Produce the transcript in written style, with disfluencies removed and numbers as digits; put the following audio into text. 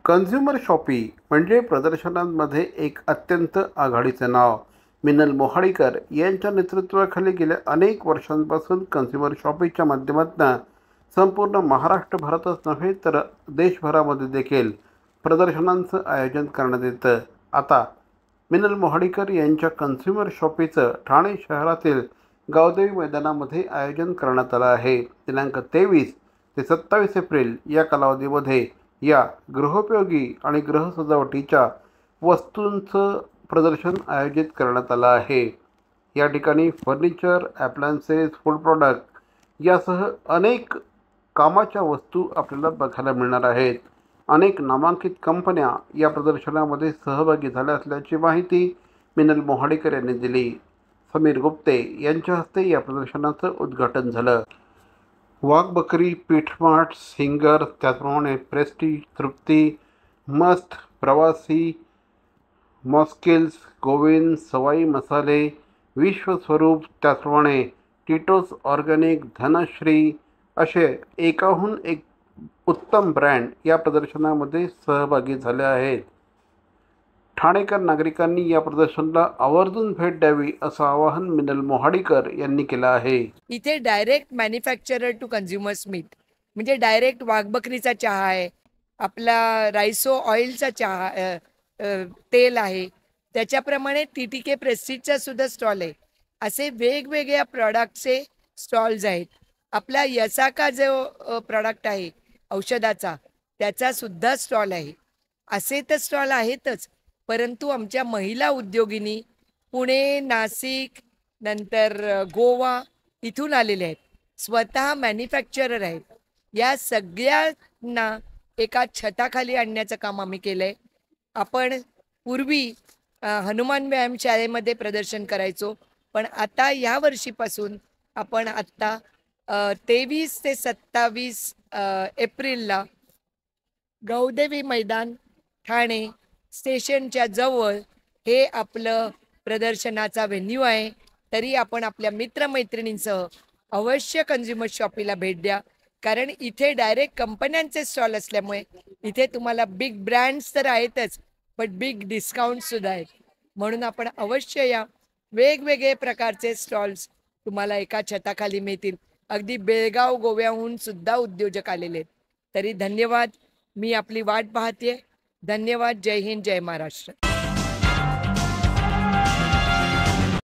Consumer shoppe म्हणजे प्रदर्शनांमध्ये एक अत्यंत आघाडीचं नाव. मिनल मोहाडीकर यांच्या नेतृत्वाखाली गेल्या अनेक वर्षांपासून कन्झ्युमर शॉपीच्या माध्यमातून संपूर्ण महाराष्ट्रभरातच नव्हे तर देशभरामध्ये देखील प्रदर्शनांचं आयोजन करण्यात येतं. आता मिनल मोहाडीकर यांच्या कन्झ्युमर शॉपीचं ठाणे शहरातील गावदेवी मैदानामध्ये आयोजन करण्यात आलं आहे. दिनांक 23 ते 27 एप्रिल या कालावधीमध्ये या गृहोपयोगी आणि गृहसजावटीच्या वस्तूंचं प्रदर्शन आयोजित करण्यात आलं आहे. या ठिकाणी फर्निचर, ॲप्लायन्सेस, फूड प्रॉडक्ट यासह अनेक कामाच्या वस्तू आपल्याला बघायला मिळणार आहेत. अनेक नामांकित कंपन्या या प्रदर्शनामध्ये सहभागी झाल्या असल्याची माहिती मिनल मोहाडीकर यांनी दिली. समीर गुप्ते यांच्या हस्ते या प्रदर्शनाचं उद्घाटन झालं. वाघबकरी, पीठमाट, सिंगर, त्याचप्रमाणे प्रेस्टीज, तृप्ती, मस्त, प्रवासी, मॉस्किल्स, गोविंद, सवाई मसाले, विश्वस्वरूप, त्याचप्रमाणे टिटोस ऑर्गॅनिक, धनश्री असे एकाहून एक उत्तम ब्रँड या प्रदर्शनामध्ये सहभागी झाले आहेत. ठाणेकर नागरिकांनी या प्रदर्शनाला आवर्जून भेट द्यावी असं आवाहन मिनल मोहाडीकर यांनी केलं आहे. इथे direct manufacturer to consumers meet म्हणजे डायरेक्ट वाघबकरीचा चहा आहे, आपला रायसो ऑइलचा चहा तेल आहे, त्याच्याप्रमाणे TTK प्रेस्टिजचा सुद्धा स्टॉल आहे. असे वेगवेगळ्या प्रॉडक्टचे स्टॉल्स आहेत. आपला यसाका जो प्रॉडक्ट आहे औषधाचा त्याचा सुद्धा स्टॉल आहे. असे तर स्टॉल आहेतच, परंतु आमच्या महिला उद्योगिनी पुणे, नाशिक, नंतर गोवा इथून आलेले आहेत. स्वतः मॅन्युफॅक्चरर आहेत. या सगळ्यांना एका छताखाली आणण्याचं काम आम्ही केलं आहे. आपण पूर्वी हनुमान व्यायाम शाळेमध्ये प्रदर्शन करायचो, पण आता या वर्षीपासून आपण आत्ता 23 ते 27 एप्रिलला गावदेवी मैदान ठाणे स्टेशनच्या जवळ हे आपलं प्रदर्शनाचा व्हेन्यू आहे. तरी आपण आपल्या मित्रमैत्रिणींसह अवश्य कन्झ्युमर शॉपीला भेट द्या, कारण इथे डायरेक्ट कंपन्यांचे स्टॉल असल्यामुळे इथे तुम्हाला बिग ब्रँड्स तर आहेतच, बट बिग डिस्काउंटसुद्धा आहेत. म्हणून आपण अवश्य या. वेगवेगळे प्रकारचे स्टॉल्स तुम्हाला एका छताखाली मिळतील. अगदी बेळगाव, गोव्याहून सुद्धा उद्योजक आलेले आहेत. तरी धन्यवाद. मी आपली वाट पाहते. धन्यवाद. जय हिंद, जय महाराष्ट्र.